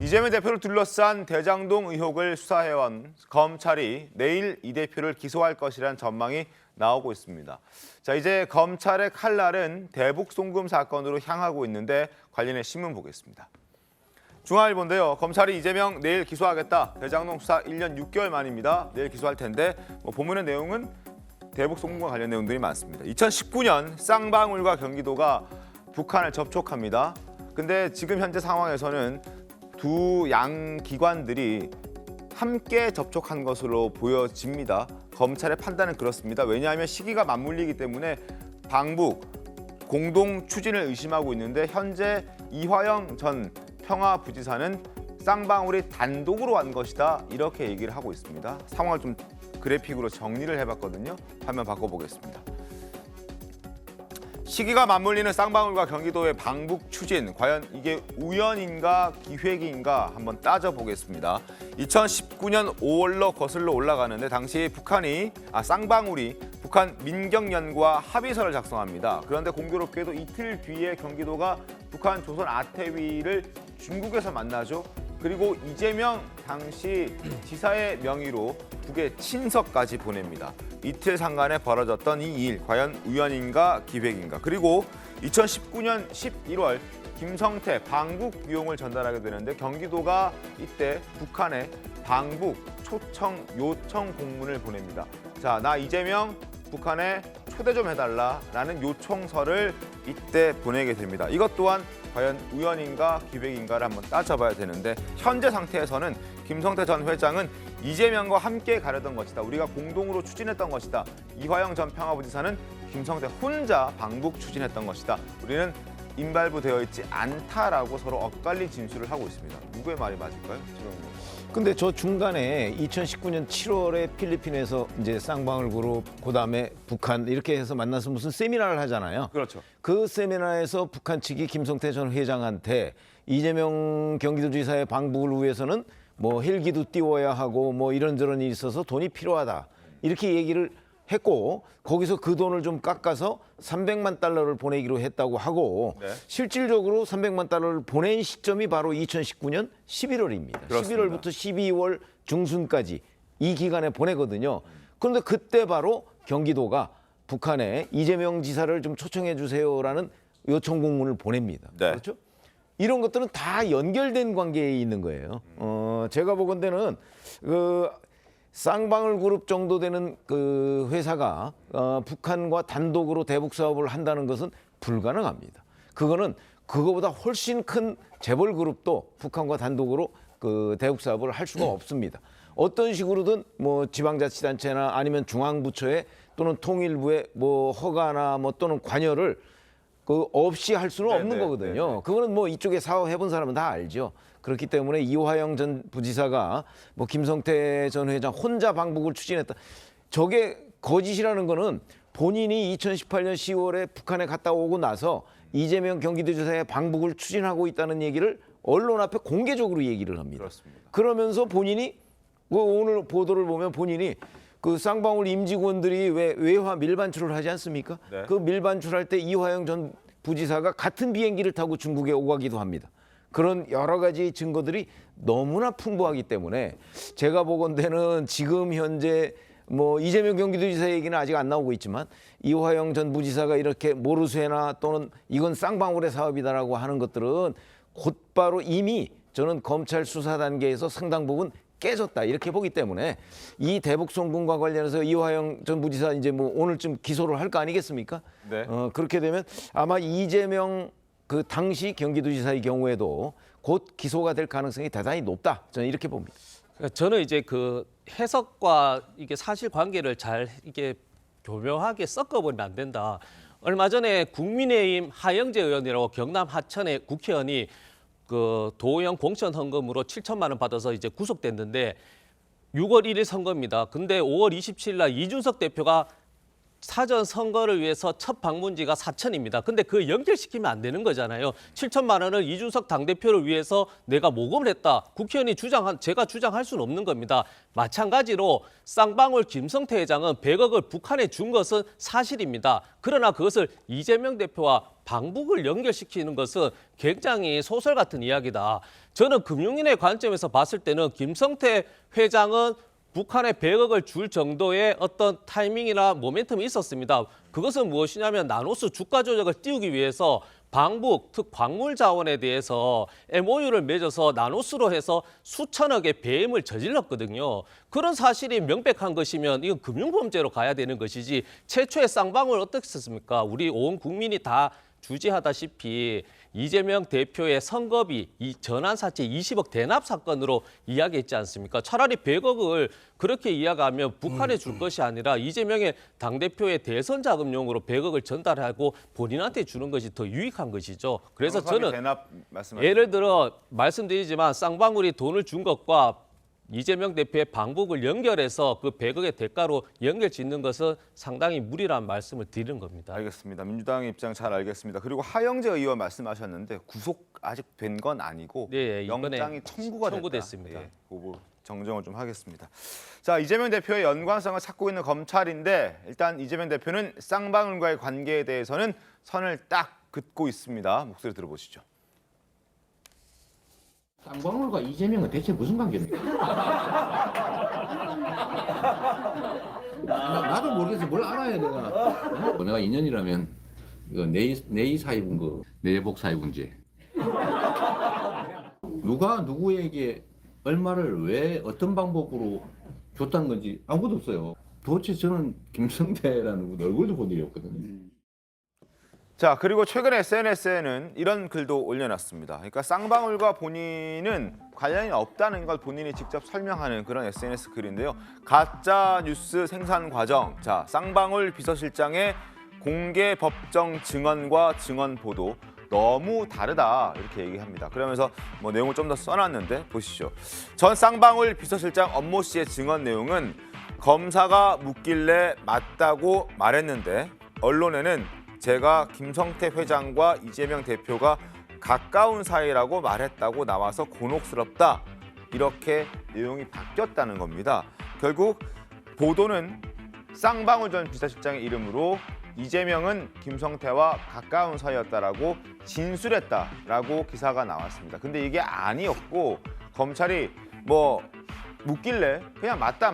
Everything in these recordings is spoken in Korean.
이재명 대표를 둘러싼 대장동 의혹을 수사해온 검찰이 내일 이 대표를 기소할 것이라는 전망이 나오고 있습니다. 자, 이제 검찰의 칼날은 대북 송금 사건으로 향하고 있는데 관련해 신문 보겠습니다. 중앙일보인데요. 검찰이 이재명 내일 기소하겠다. 대장동 수사 1년 6개월 만입니다. 내일 기소할 텐데 본문의 내용은 대북 송금과 관련 내용들이 많습니다. 2019년 쌍방울과 경기도가 북한을 접촉합니다. 근데 지금 현재 상황에서는 두 양 기관들이 함께 접촉한 것으로 보여집니다. 검찰의 판단은 그렇습니다. 왜냐하면 시기가 맞물리기 때문에 방북, 공동 추진을 의심하고 있는데 현재 이화영 전 평화부지사는 쌍방울이 단독으로 한 것이다 이렇게 얘기를 하고 있습니다. 상황을 좀 그래픽으로 정리를 해봤거든요. 화면 바꿔보겠습니다. 시기가 맞물리는 쌍방울과 경기도의 방북 추진, 과연 이게 우연인가 기획인가 한번 따져보겠습니다. 2019년 5월로 거슬러 올라가는데 당시 쌍방울이 북한 민경연과 합의서를 작성합니다. 그런데 공교롭게도 이틀 뒤에 경기도가 북한 조선 아태위를 중국에서 만나죠. 그리고 이재명 당시 지사의 명의로 북에 친서까지 보냅니다. 이틀 상간에 벌어졌던 이 일, 과연 우연인가 기획인가. 그리고 2019년 11월 김성태 방북 비용을 전달하게 되는데 경기도가 이때 북한에 방북 초청 요청 공문을 보냅니다. 자, 나 이재명 북한에 초대 좀 해달라라는 요청서를 이때 보내게 됩니다. 이것 또한 과연 우연인가 기획인가를 한번 따져봐야 되는데 현재 상태에서는 김성태 전 회장은 이재명과 함께 가려던 것이다. 우리가 공동으로 추진했던 것이다. 이화영 전 평화부지사는 김성태 혼자 방북 추진했던 것이다. 우리는 인발부되어 있지 않다라고 서로 엇갈린 진술을 하고 있습니다. 누구의 말이 맞을까요? 근데 저 중간에 2019년 7월에 필리핀에서 이제 쌍방울 그룹, 그다음에 북한 이렇게 해서 만나서 무슨 세미나를 하잖아요. 그렇죠. 그 세미나에서 북한 측이 김성태 전 회장한테 이재명 경기도지사의 방북을 위해서는 뭐 헬기도 띄워야 하고 뭐 이런저런 일이 있어서 돈이 필요하다. 이렇게 얘기를 했고 거기서 그 돈을 좀 깎아서 300만 달러를 보내기로 했다고 하고 네. 실질적으로 300만 달러를 보낸 시점이 바로 2019년 11월입니다. 그렇습니다. 11월부터 12월 중순까지 이 기간에 보내거든요. 그런데 그때 바로 경기도가 북한에 이재명 지사를 좀 초청해 주세요라는 요청 공문을 보냅니다. 네. 그렇죠? 이런 것들은 다 연결된 관계에 있는 거예요. 제가 보건대는 쌍방울 그룹 정도 되는 그 회사가 북한과 단독으로 대북 사업을 한다는 것은 불가능합니다. 그거는 그거보다 훨씬 큰 재벌 그룹도 북한과 단독으로 그 대북 사업을 할 수가 없습니다. 어떤 식으로든 뭐 지방자치단체나 아니면 중앙부처에 또는 통일부에 뭐 허가나 뭐 또는 관여를 그 없이 할 수는 없는 거거든요. 네네. 그거는 뭐 이쪽에 사업해본 사람은 다 알죠. 그렇기 때문에 이화영 전 부지사가 뭐 김성태 전 회장 혼자 방북을 추진했다. 저게 거짓이라는 거는 본인이 2018년 10월에 북한에 갔다 오고 나서 이재명 경기도지사의 방북을 추진하고 있다는 얘기를 언론 앞에 공개적으로 얘기를 합니다. 그렇습니다. 그러면서 본인이 오늘 보도를 보면 본인이 그 쌍방울 임직원들이 왜 외화 밀반출을 하지 않습니까? 네. 그 밀반출할 때 이화영 전 부지사가 같은 비행기를 타고 중국에 오가기도 합니다. 그런 여러 가지 증거들이 너무나 풍부하기 때문에 제가 보건대는 지금 현재 뭐 이재명 경기도지사 얘기는 아직 안 나오고 있지만 이화영 전 부지사가 이렇게 모르쇠나 또는 이건 쌍방울의 사업이다라고 하는 것들은 곧바로 이미 저는 검찰 수사 단계에서 상당 부분 깨졌다 이렇게 보기 때문에 이 대북 송금과 관련해서 이화영 전 부지사 이제 뭐 오늘쯤 기소를 할 거 아니겠습니까? 네. 그렇게 되면 아마 이재명 그 당시 경기도지사의 경우에도 곧 기소가 될 가능성이 대단히 높다. 저는 이렇게 봅니다. 저는 이제 그 해석과 이게 사실관계를 잘 이게 교묘하게 섞어버리면 안 된다. 얼마 전에 국민의힘 하영재 의원이라고 경남 하천의 국회의원이 그 도형 공천 헌금으로 7천만 원 받아서 이제 구속됐는데 6월 1일 선거입니다. 근데 5월 27일 날 이준석 대표가 사전 선거를 위해서 첫 방문지가 사천입니다. 근데 그 연결시키면 안 되는 거잖아요. 7천만 원을 이준석 당대표를 위해서 내가 모금을 했다. 국회의원이 제가 주장할 수는 없는 겁니다. 마찬가지로 쌍방울 김성태 회장은 100억을 북한에 준 것은 사실입니다. 그러나 그것을 이재명 대표와 방북을 연결시키는 것은 굉장히 소설 같은 이야기다. 저는 금융인의 관점에서 봤을 때는 김성태 회장은 북한에 100억을 줄 정도의 어떤 타이밍이나 모멘텀이 있었습니다. 그것은 무엇이냐면 나노스 주가 조작을 띄우기 위해서 방북, 특 광물 자원에 대해서 MOU를 맺어서 나노스로 해서 수천억의 배임을 저질렀거든요. 그런 사실이 명백한 것이면 이건 금융범죄로 가야 되는 것이지 최초의 쌍방울 어떻게 썼습니까? 우리 온 국민이 다 주지하다시피 이재명 대표의 선거비, 이 전환사채 20억 대납 사건으로 이야기했지 않습니까? 차라리 100억을 그렇게 이야기하면 북한에 줄 것이 아니라 이재명의 당대표의 대선 자금용으로 100억을 전달하고 본인한테 주는 것이 더 유익한 것이죠. 그래서 저는 대납 말씀하셨죠? 예를 들어 말씀드리지만 쌍방울이 돈을 준 것과 이재명 대표의 방북을 연결해서 그 100억의 대가로 연결 짓는 것은 상당히 무리란 말씀을 드리는 겁니다. 알겠습니다. 민주당의 입장 잘 알겠습니다. 그리고 하영재 의원 말씀하셨는데 구속 아직 된 건 아니고 네, 이번에 영장이 청구됐습니다. 예, 그거 정정을 좀 하겠습니다. 자, 이재명 대표의 연관성을 찾고 있는 검찰인데 일단 이재명 대표는 쌍방울과의 관계에 대해서는 선을 딱 긋고 있습니다. 목소리 들어보시죠. 쌍방울과 이재명은 대체 무슨 관계입니까? 나도 모르겠어. 뭘 알아야 내가. 내가 2년이라면 이거 내의 사입은 내복 사입은지. 누가 누구에게 얼마를 왜 어떤 방법으로 줬다는 건지 아무것도 없어요. 도대체 저는 김성태라는 분 얼굴도 본 일이 없거든요. 자, 그리고 최근에 SNS에는 이런 글도 올려놨습니다. 그러니까 쌍방울과 본인은 관련이 없다는 걸 본인이 직접 설명하는 그런 SNS 글인데요. 가짜 뉴스 생산 과정, 자, 쌍방울 비서실장의 공개 법정 증언과 증언 보도 너무 다르다 이렇게 얘기합니다. 그러면서 뭐 내용을 좀 더 써놨는데 보시죠. 전 쌍방울 비서실장 엄모 씨의 증언 내용은 검사가 묻길래 맞다고 말했는데 언론에는 제가 김성태 회장과 이재명 대표가 가까운 사이라고 말했다고 나와서 곤혹스럽다. 이렇게 내용이 바뀌었다는 겁니다. 결국 보도는 쌍방울 전 비서실장의 이름으로 이재명은 김성태와 가까운 사이였다라고 진술했다라고 기사가 나왔습니다. 근데 이게 아니었고 검찰이 뭐 묻길래 그냥 맞다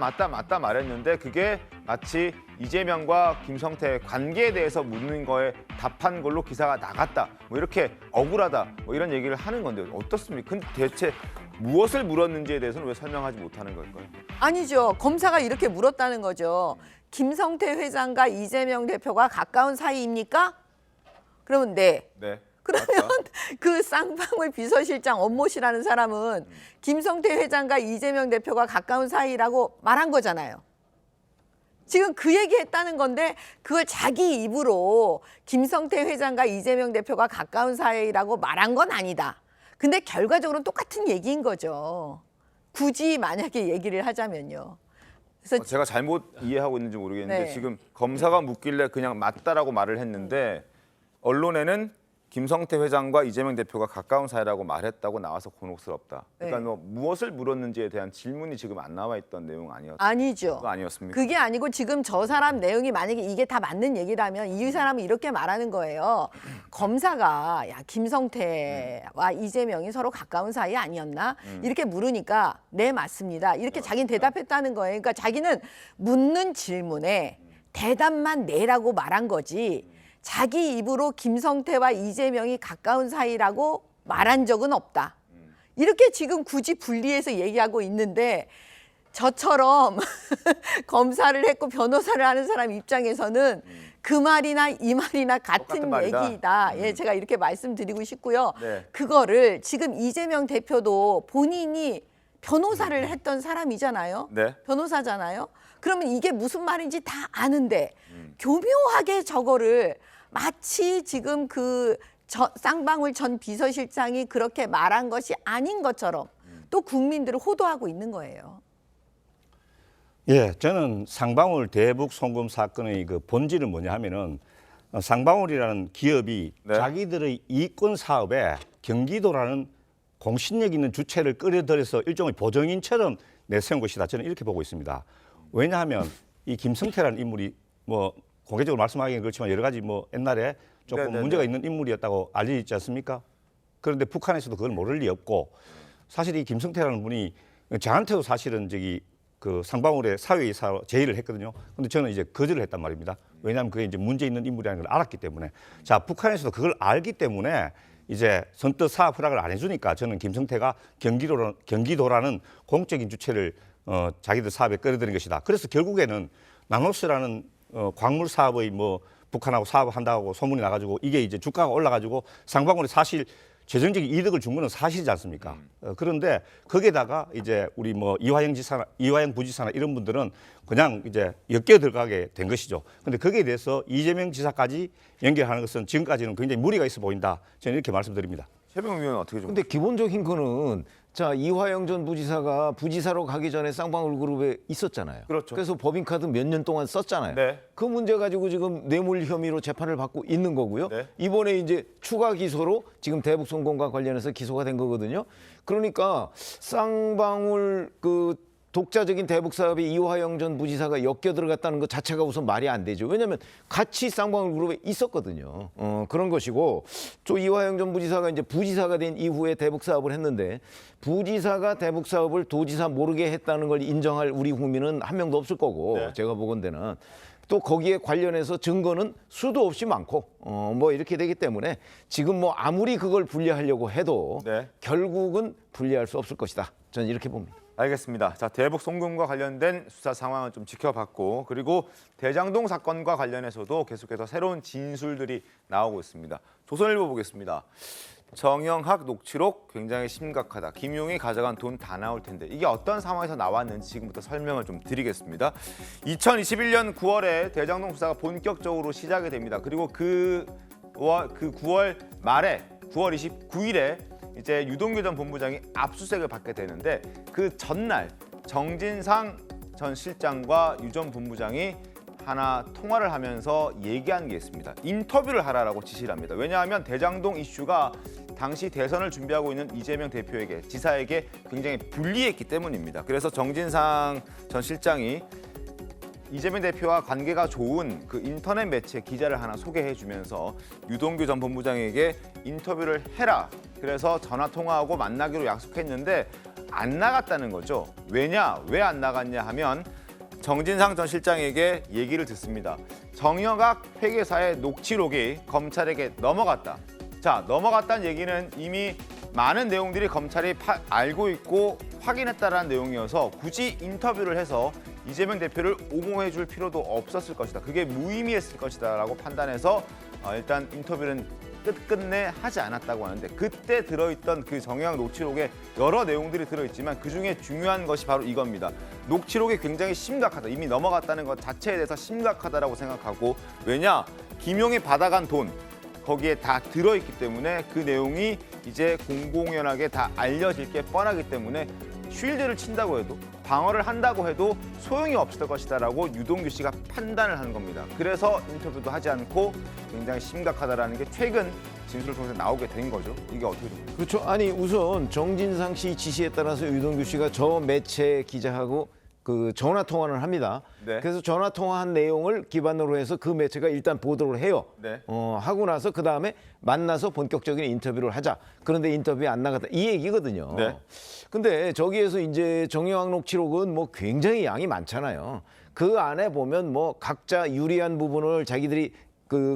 말했는데 그게 마치 이재명과 김성태의 관계에 대해서 묻는 거에 답한 걸로 기사가 나갔다. 뭐 이렇게 억울하다. 뭐 이런 얘기를 하는 건데 어떻습니까? 근데 대체 무엇을 물었는지에 대해서는 왜 설명하지 못하는 걸까요? 아니죠. 검사가 이렇게 물었다는 거죠. 김성태 회장과 이재명 대표가 가까운 사이입니까? 그러면 네. 네. 그러면 맞다. 그 쌍방울 비서실장 엄모 씨라는 사람은 김성태 회장과 이재명 대표가 가까운 사이라고 말한 거잖아요. 지금 그 얘기했다는 건데 그걸 자기 입으로 김성태 회장과 이재명 대표가 가까운 사이라고 말한 건 아니다. 근데 결과적으로는 똑같은 얘기인 거죠. 굳이 만약에 얘기를 하자면요. 그래서 제가 잘못 이해하고 있는지 모르겠는데 네. 지금 검사가 묻길래 그냥 맞다라고 말을 했는데 언론에는 김성태 회장과 이재명 대표가 가까운 사이라고 말했다고 나와서 곤혹스럽다. 그러니까 네. 뭐 무엇을 물었는지에 대한 질문이 지금 안 나와 있던 내용 아니죠. 그거 아니었습니까? 그게 아니고 지금 저 사람 내용이 만약에 이게 다 맞는 얘기라면 이 사람은 이렇게 말하는 거예요. 검사가 야 김성태와 이재명이 서로 가까운 사이 아니었나? 이렇게 물으니까 네 맞습니다. 이렇게 자기는 대답했다는 거예요. 그러니까 자기는 묻는 질문에 대답만 네라고 말한 거지. 자기 입으로 김성태와 이재명이 가까운 사이라고 말한 적은 없다. 이렇게 지금 굳이 분리해서 얘기하고 있는데 저처럼 검사를 했고 변호사를 하는 사람 입장에서는 그 말이나 이 말이나 같은 똑같은 말이다. 얘기다. 예, 제가 이렇게 말씀드리고 싶고요. 네. 그거를 지금 이재명 대표도 본인이 변호사를 했던 사람이잖아요. 네. 변호사잖아요. 그러면 이게 무슨 말인지 다 아는데 교묘하게 저거를 마치 지금 그 쌍방울 전 비서실장이 그렇게 말한 것이 아닌 것처럼 또 국민들을 호도하고 있는 거예요. 예, 저는 상방울 대북 송금 사건의 그 본질은 뭐냐 하면은 상방울이라는 기업이 네. 자기들의 이권 사업에 경기도라는 공신력 있는 주체를 끌어들여서 일종의 보증인처럼 내세운 것이다. 저는 이렇게 보고 있습니다. 왜냐하면 이 김성태라는 인물이 뭐 공개적으로 말씀하기는 그렇지만 여러 가지 뭐 옛날에 조금 네네네. 문제가 있는 인물이었다고 알려져 있지 않습니까? 그런데 북한에서도 그걸 모를 리 없고 사실 이 김성태라는 분이 저한테도 사실은 그 상방울의 사회이사로 제의를 했거든요. 근데 저는 이제 거절을 했단 말입니다. 왜냐하면 그게 이제 문제 있는 인물이라는 걸 알았기 때문에. 자, 북한에서도 그걸 알기 때문에 이제 선뜻 사업 허락을 안 해주니까 저는 김성태가 경기도라는 공적인 주체를 자기들 사업에 끌어들인 것이다. 그래서 결국에는 나노스라는 광물 사업의 뭐 북한하고 사업한다고 소문이 나가지고 이게 이제 주가가 올라가지고 상방울이 사실 재정적인 이득을 준 거는 사실이지 않습니까? 그런데 거기에다가 이제 우리 뭐 이화영 부지사나 이런 분들은 그냥 이제 엮여 들어가게 된 것이죠. 근데 거기에 대해서 이재명 지사까지 연결하는 것은 지금까지는 굉장히 무리가 있어 보인다. 저는 이렇게 말씀드립니다. 최병욱 의원 어떻게 좀? 근데 기본적인 거는 자 이화영 전 부지사가 부지사로 가기 전에 쌍방울 그룹에 있었잖아요. 그렇죠. 그래서 법인카드 몇 년 동안 썼잖아요. 네. 그 문제 가지고 지금 뇌물 혐의로 재판을 받고 있는 거고요. 네. 이번에 이제 추가 기소로 지금 대북송금과 관련해서 기소가 된 거거든요. 그러니까 쌍방울 그 독자적인 대북 사업에 이화영 전 부지사가 엮여 들어갔다는 것 자체가 우선 말이 안 되죠. 왜냐하면 같이 쌍방울 그룹에 있었거든요. 그런 것이고 또 이화영 전 부지사가 이제 부지사가 된 이후에 대북 사업을 했는데 부지사가 대북 사업을 도지사 모르게 했다는 걸 인정할 우리 국민은 한 명도 없을 거고 네. 제가 보건대는 또 거기에 관련해서 증거는 수도 없이 많고 뭐 이렇게 되기 때문에 지금 뭐 아무리 그걸 분리하려고 해도 네. 결국은 분리할 수 없을 것이다. 저는 이렇게 봅니다. 알겠습니다. 자, 대북 송금과 관련된 수사 상황을 좀 지켜봤고, 그리고 대장동 사건과 관련해서도 계속해서 새로운 진술들이 나오고 있습니다. 조선일보 보겠습니다. 정영학 녹취록 굉장히 심각하다. 김용이 가져간 돈 다 나올 텐데 이게 어떤 상황에서 나왔는지 지금부터 설명을 좀 드리겠습니다. 2021년 9월에 대장동 수사가 본격적으로 시작이 됩니다. 그리고 그 9월 말에 9월 29일에 이제 유동규 전 본부장이 압수수색을 받게 되는데 그 전날 정진상 전 실장과 유 전 본부장이 하나 통화를 하면서 얘기한 게 있습니다. 인터뷰를 하라라고 지시를 합니다. 왜냐하면 대장동 이슈가 당시 대선을 준비하고 있는 이재명 대표에게, 지사에게 굉장히 불리했기 때문입니다. 그래서 정진상 전 실장이 이재명 대표와 관계가 좋은 그 인터넷 매체 기자를 하나 소개해주면서 유동규 전 본부장에게 인터뷰를 해라. 그래서 전화 통화하고 만나기로 약속했는데 안 나갔다는 거죠. 왜냐? 왜 안 나갔냐 하면 정진상 전 실장에게 얘기를 듣습니다. 정영학 회계사의 녹취록이 검찰에게 넘어갔다. 자, 넘어갔다는 얘기는 이미 많은 내용들이 검찰이 알고 있고 확인했다라는 내용이어서 굳이 인터뷰를 해서 이재명 대표를 옹호해 줄 필요도 없었을 것이다. 그게 무의미했을 것이다라고 판단해서 일단 인터뷰는 끝끝내 하지 않았다고 하는데 그때 들어있던 그 정영학 녹취록에 여러 내용들이 들어있지만 그중에 중요한 것이 바로 이겁니다. 녹취록이 굉장히 심각하다. 이미 넘어갔다는 것 자체에 대해서 심각하다라고 생각하고 왜냐? 김용이 받아간 돈 거기에 다 들어있기 때문에 그 내용이 이제 공공연하게 다 알려질 게 뻔하기 때문에 쉴드를 친다고 해도 방어를 한다고 해도 소용이 없을 것이다라고 유동규 씨가 판단을 하는 겁니다. 그래서 인터뷰도 하지 않고 굉장히 심각하다라는 게 최근 진술을 통해서 나오게 된 거죠. 이게 어떻게 됩니까? 그렇죠. 아니 우선 정진상 씨 지시에 따라서 유동규 씨가 저 매체 기자하고 그 전화 통화를 합니다. 네. 그래서 전화 통화한 내용을 기반으로 해서 그 매체가 일단 보도를 해요. 네. 하고 나서 그 다음에 만나서 본격적인 인터뷰를 하자. 그런데 인터뷰에 안 나갔다. 이 얘기거든요. 네. 근데 저기에서 이제 정영학 녹취록은 뭐 굉장히 양이 많잖아요. 그 안에 보면 뭐 각자 유리한 부분을 자기들이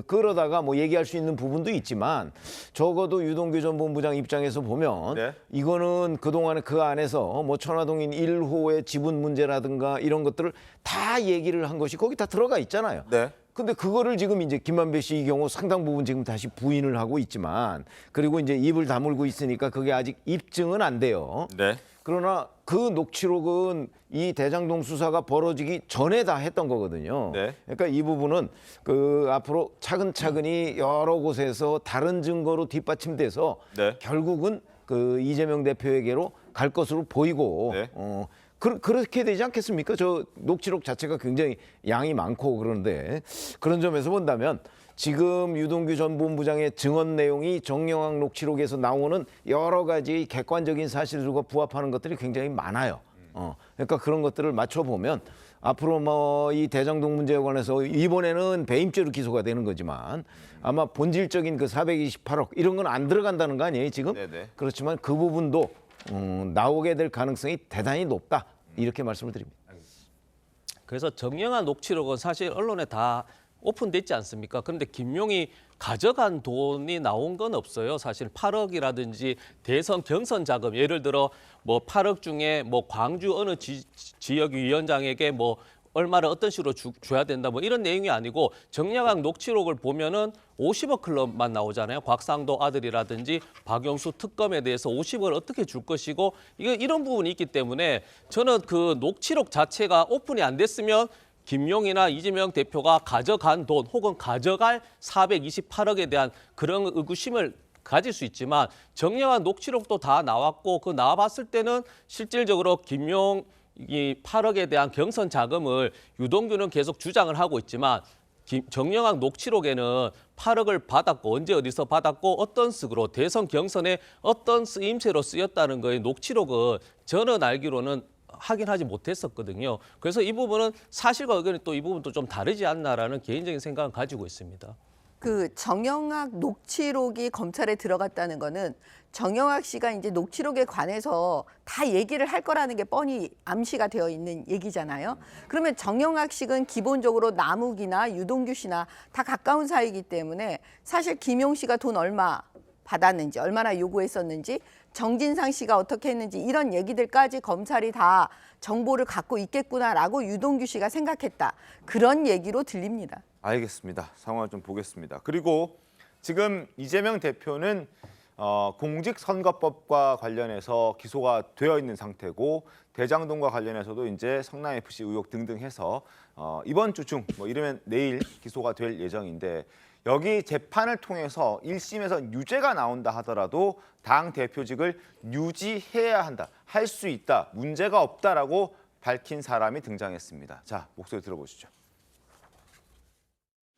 끌어다가 뭐 얘기할 수 있는 부분도 있지만 적어도 유동규 전 본부장 입장에서 보면 네. 이거는 그동안에 그 안에서 뭐 천화동인 1호의 지분 문제라든가 이런 것들을 다 얘기를 한 것이 거기 다 들어가 있잖아요. 네. 근데 그거를 지금 이제 김만배 씨의 경우 상당 부분 지금 다시 부인을 하고 있지만 그리고 이제 입을 다물고 있으니까 그게 아직 입증은 안 돼요. 네. 그러나 그 녹취록은 이 대장동 수사가 벌어지기 전에 다 했던 거거든요. 네. 그러니까 이 부분은 앞으로 차근차근히 여러 곳에서 다른 증거로 뒷받침돼서 네. 결국은 이재명 대표에게로 갈 것으로 보이고 네. 그렇게 되지 않겠습니까? 저 녹취록 자체가 굉장히 양이 많고 그러는데 그런 점에서 본다면 지금 유동규 전 본부장의 증언 내용이 정영학 녹취록에서 나오는 여러 가지 객관적인 사실들과 부합하는 것들이 굉장히 많아요. 그러니까 그런 것들을 맞춰보면 앞으로 뭐 이 대장동 문제에 관해서 이번에는 배임죄로 기소가 되는 거지만 아마 본질적인 그 428억 이런 건 안 들어간다는 거 아니에요 지금? 네네. 그렇지만 그 부분도 나오게 될 가능성이 대단히 높다 이렇게 말씀을 드립니다. 그래서 정영학 녹취록은 사실 언론에 다 오픈됐지 않습니까? 그런데 김용이 가져간 돈이 나온 건 없어요. 사실 8억이라든지 대선 경선 자금, 예를 들어 뭐 8억 중에 뭐 광주 어느 지역 위원장에게 뭐 얼마를 어떤 식으로 줘야 된다 뭐 이런 내용이 아니고 정영학 녹취록을 보면은 50억 클럽만 나오잖아요. 곽상도 아들이라든지 박영수 특검에 대해서 50억을 어떻게 줄 것이고 이런 부분이 있기 때문에 저는 그 녹취록 자체가 오픈이 안 됐으면 김용이나 이재명 대표가 가져간 돈 혹은 가져갈 428억에 대한 그런 의구심을 가질 수 있지만 정영학 녹취록도 다 나왔고 그 나와봤을 때는 실질적으로 김용 이 8억에 대한 경선 자금을 유동규는 계속 주장을 하고 있지만 정영학 녹취록에는 8억을 받았고 언제 어디서 받았고 어떤 식으로 대선 경선에 어떤 쓰임새로 쓰였다는 거의 녹취록은 저는 알기로는 확인하지 못했었거든요. 그래서 이 부분은 사실과 의견이 또 이 부분도 좀 다르지 않나라는 개인적인 생각을 가지고 있습니다. 그 정영학 녹취록이 검찰에 들어갔다는 거는 정영학 씨가 이제 녹취록에 관해서 다 얘기를 할 거라는 게 뻔히 암시가 되어 있는 얘기잖아요. 그러면 정영학 씨는 기본적으로 남욱이나 유동규 씨나 다 가까운 사이이기 때문에 사실 김용 씨가 돈 얼마 받았는지 얼마나 요구했었는지 정진상 씨가 어떻게 했는지 이런 얘기들까지 검찰이 다 정보를 갖고 있겠구나라고 유동규 씨가 생각했다. 그런 얘기로 들립니다. 알겠습니다. 상황을 좀 보겠습니다. 그리고 지금 이재명 대표는 공직선거법과 관련해서 기소가 되어 있는 상태고 대장동과 관련해서도 이제 성남FC 의혹 등등 해서 이번 주 중 뭐 이르면 내일 기소가 될 예정인데 여기 재판을 통해서 1심에서 유죄가 나온다 하더라도 당 대표직을 유지해야 한다, 할 수 있다, 문제가 없다라고 밝힌 사람이 등장했습니다. 자, 목소리 들어보시죠.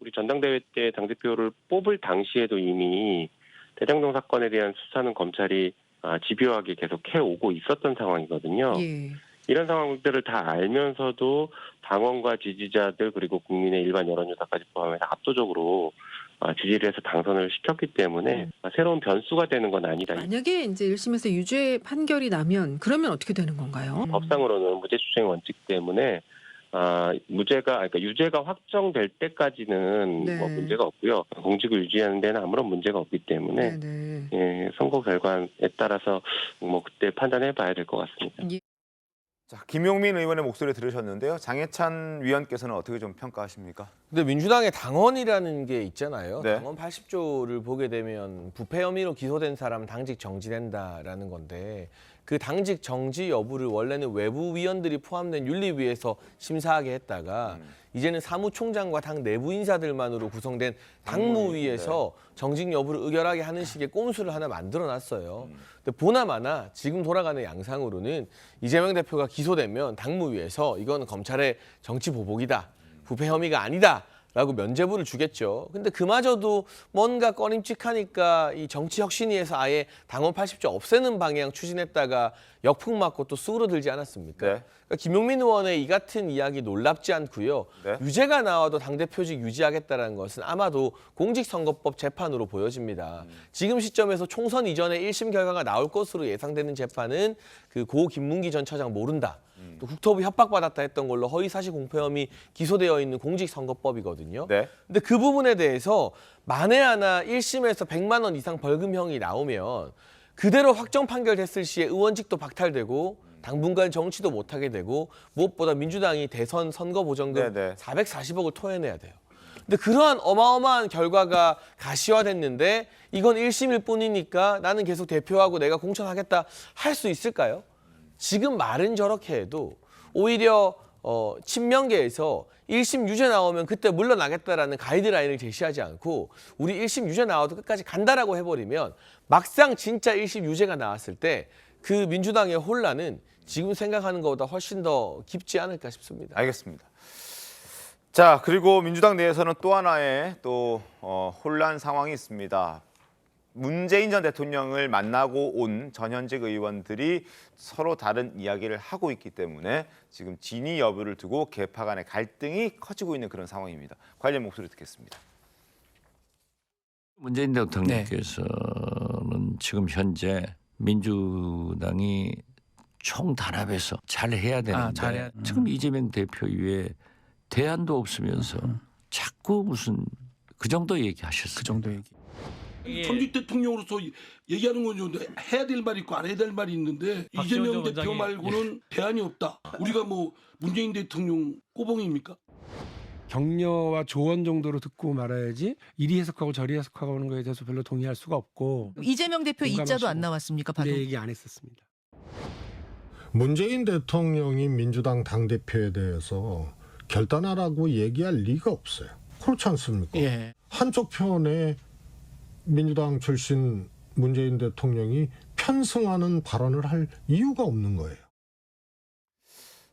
우리 전당대회 때 당대표를 뽑을 당시에도 이미 대장동 사건에 대한 수사는 검찰이 집요하게 계속 해오고 있었던 상황이거든요. 예. 이런 상황들을 다 알면서도 당원과 지지자들 그리고 국민의 일반 여론조사까지 포함해서 압도적으로 지지를 해서 당선을 시켰기 때문에 새로운 변수가 되는 건 아니다. 만약에 이제 1심에서 유죄 판결이 나면 그러면 어떻게 되는 건가요? 법상으로는 무죄 추정 원칙 때문에 그러니까 유죄가 확정될 때까지는 네. 뭐 문제가 없고요. 공직을 유지하는 데는 아무런 문제가 없기 때문에 네네. 예, 선거 결과에 따라서 뭐 그때 판단해봐야 될 것 같습니다. 예. 자, 김용민 의원의 목소리 들으셨는데요. 장해찬 위원께서는 어떻게 좀 평가하십니까? 근데 민주당의 당원이라는 게 있잖아요. 네. 당원 80조를 보게 되면 부패 혐의로 기소된 사람 당직 정지된다라는 건데 그 당직 정지 여부를 원래는 외부 위원들이 포함된 윤리위에서 심사하게 했다가 이제는 사무총장과 당 내부 인사들만으로 구성된 당무위에서 정직 여부를 의결하게 하는 식의 꼼수를 하나 만들어놨어요. 근데 보나마나 지금 돌아가는 양상으로는 이재명 대표가 기소되면 당무위에서 이건 검찰의 정치 보복이다, 부패 혐의가 아니다. 라고 면죄부를 주겠죠. 근데 그마저도 뭔가 꺼림칙하니까 이 정치혁신위에서 아예 당원 80조 없애는 방향 추진했다가 역풍 맞고 또 수그러들지 않았습니까? 네. 그러니까 김용민 의원의 이 같은 이야기 놀랍지 않고요. 네. 유죄가 나와도 당대표직 유지하겠다는 것은 아마도 공직선거법 재판으로 보여집니다. 지금 시점에서 총선 이전에 1심 결과가 나올 것으로 예상되는 재판은 그 고 김문기 전 처장 모른다. 또 국토부 협박받았다 했던 걸로 허위사실 공표 혐의 기소되어 있는 공직선거법이거든요. 네. 근데 그 부분에 대해서 만에 하나 1심에서 100만 원 이상 벌금형이 나오면 그대로 확정 판결됐을 시에 의원직도 박탈되고 당분간 정치도 못하게 되고 무엇보다 민주당이 대선 선거보전금 네네. 440억을 토해내야 돼요. 근데 그러한 어마어마한 결과가 가시화됐는데 이건 1심일 뿐이니까 나는 계속 대표하고 내가 공천하겠다 할 수 있을까요? 지금 말은 저렇게 해도 오히려 친명계에서 1심 유죄 나오면 그때 물러나겠다라는 가이드라인을 제시하지 않고 우리 1심 유죄 나와도 끝까지 간다라고 해버리면 막상 진짜 1심 유죄가 나왔을 때 그 민주당의 혼란은 지금 생각하는 것보다 훨씬 더 깊지 않을까 싶습니다. 알겠습니다. 자, 그리고 민주당 내에서는 또 하나의 혼란 상황이 있습니다. 문재인 전 대통령을 만나고 온 전현직 의원들이 서로 다른 이야기를 하고 있기 때문에 지금 진위 여부를 두고 계파 간의 갈등이 커지고 있는 그런 상황입니다. 관련 목소리 듣겠습니다. 문재인 대통령께서는 지금 현재 민주당이 총단합해서 잘 해야 되는데 지금 이재명 대표 이외에 대안도 없으면서 자꾸 무슨 그 정도 얘기하셨어요. 그 정도 얘기. 전직 대통령으로서 얘기하는 건 해야 될 말이 있고 안 해야 될 말이 있는데 이재명 대표 말고는 대안이 없다. 우리가 뭐 문재인 대통령 꼬봉입니까? 격려와 조언 정도로 듣고 말아야지 이리 해석하고 저리 해석하고 하는 거에 대해서 별로 동의할 수가 없고. 이재명 대표 이자도 안 나왔습니까? 내 얘기 안 했었습니다. 문재인 대통령이 민주당 당대표에 대해서 결단하라고 얘기할 리가 없어요. 그렇지 않습니까? 예. 한쪽 편에 민주당 출신 문재인 대통령이 편승하는 발언을 할 이유가 없는 거예요.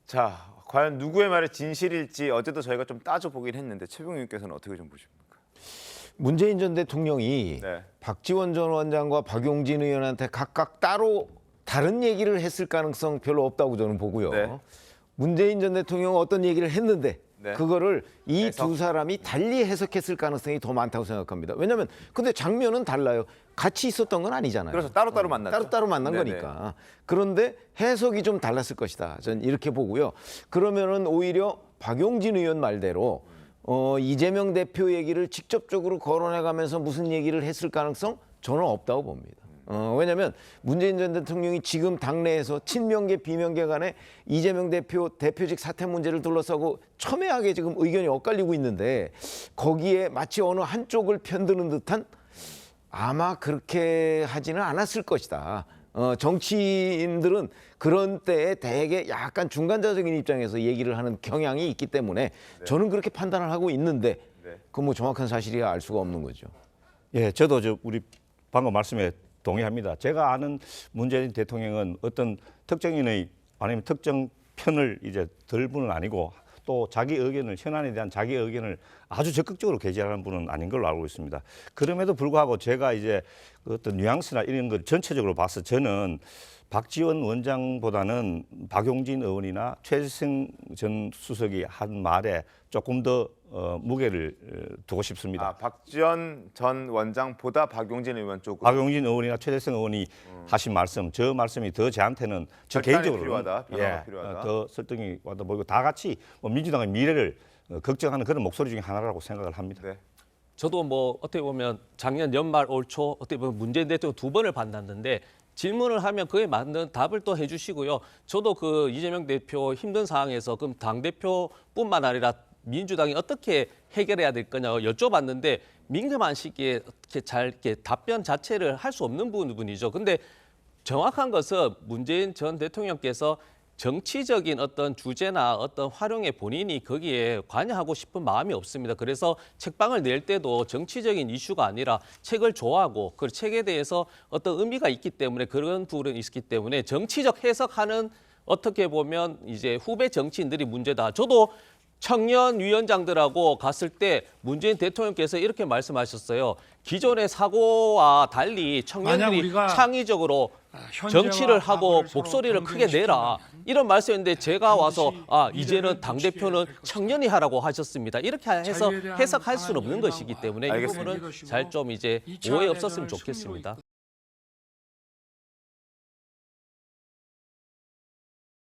자, 과연 누구의 말이 진실일지 어제도 저희가 좀 따져보긴 했는데 최병희 의원께서는 어떻게 좀 보십니까? 문재인 전 대통령이 네. 박지원 전 원장과 박용진 의원한테 각각 따로 다른 얘기를 했을 가능성 별로 없다고 저는 보고요. 네. 문재인 전 대통령은 어떤 얘기를 했는데 네. 그거를 이 해석. 두 사람이 달리 해석했을 가능성이 더 많다고 생각합니다. 왜냐하면 근데 장면은 달라요. 같이 있었던 건 아니잖아요. 그래서 따로따로 만났죠. 따로따로 만난 네네. 거니까. 그런데 해석이 좀 달랐을 것이다. 저는 이렇게 보고요. 그러면은 오히려 박용진 의원 말대로 이재명 대표 얘기를 직접적으로 거론해가면서 무슨 얘기를 했을 가능성 저는 없다고 봅니다. 왜냐하면 문재인 전 대통령이 지금 당내에서 친명계 비명계 간에 이재명 대표 대표직 사퇴 문제를 둘러싸고 첨예하게 지금 의견이 엇갈리고 있는데 거기에 마치 어느 한쪽을 편드는 듯한 아마 그렇게 하지는 않았을 것이다. 정치인들은 그런 때에 대개 약간 중간자적인 입장에서 얘기를 하는 경향이 있기 때문에 저는 그렇게 판단을 하고 있는데 그 뭐 정확한 사실이야 알 수가 없는 거죠. 예, 저도 우리 방금 말씀에 동의합니다. 제가 아는 문재인 대통령은 어떤 특정인의 아니면 특정 편을 이제 들 분은 아니고 또 자기 의견을 현안에 대한 자기 의견을 아주 적극적으로 게재하는 분은 아닌 걸로 알고 있습니다. 그럼에도 불구하고 제가 이제 어떤 뉘앙스나 이런 걸 전체적으로 봐서 저는 박지원 원장보다는 박용진 의원이나 최재성 전 수석이 한 말에 조금 더 무게를 두고 싶습니다. 아, 박지원 전 원장보다 박용진 의원 쪽으로. 박용진 의원이나 최재성 의원이 하신 말씀, 저 말씀이 더 저한테는 저 결단이 개인적으로 필요하다, 변화가 필요하다. 더 설득이 와다 보이고 다 같이 뭐 민주당의 미래를 걱정하는 그런 목소리 중에 하나라고 생각을 합니다. 네. 저도 뭐 어떻게 보면 작년 연말 올 초 어떻게 보면 문재인 대통령 두 번을 만났는데 질문을 하면 그에 맞는 답을 또 해주시고요. 저도 그 이재명 대표 힘든 상황에서 그럼 당 대표뿐만 아니라 민주당이 어떻게 해결해야 될 거냐 여쭤봤는데 민감한 시기에 이렇게 잘 이렇게 답변 자체를 할 수 없는 부분이죠. 근데 정확한 것은 문재인 전 대통령께서 정치적인 어떤 주제나 어떤 활용에 본인이 거기에 관여하고 싶은 마음이 없습니다. 그래서 책방을 낼 때도 정치적인 이슈가 아니라 책을 좋아하고 그 책에 대해서 어떤 의미가 있기 때문에 그런 부분이 있기 때문에 정치적 해석하는 어떻게 보면 이제 후배 정치인들이 문제다. 저도 청년 위원장들하고 갔을 때 문재인 대통령께서 이렇게 말씀하셨어요. 기존의 사고와 달리 청년들이 창의적으로 정치를 하고 목소리를 크게 내라. 이런 말씀인데 제가 와서 이제는 당대표는 청년이 하라고 하셨습니다. 이렇게 해서 해석할 수는 없는 것이기 때문에 이 부분은 잘 좀 이제 오해 없었으면 좋겠습니다.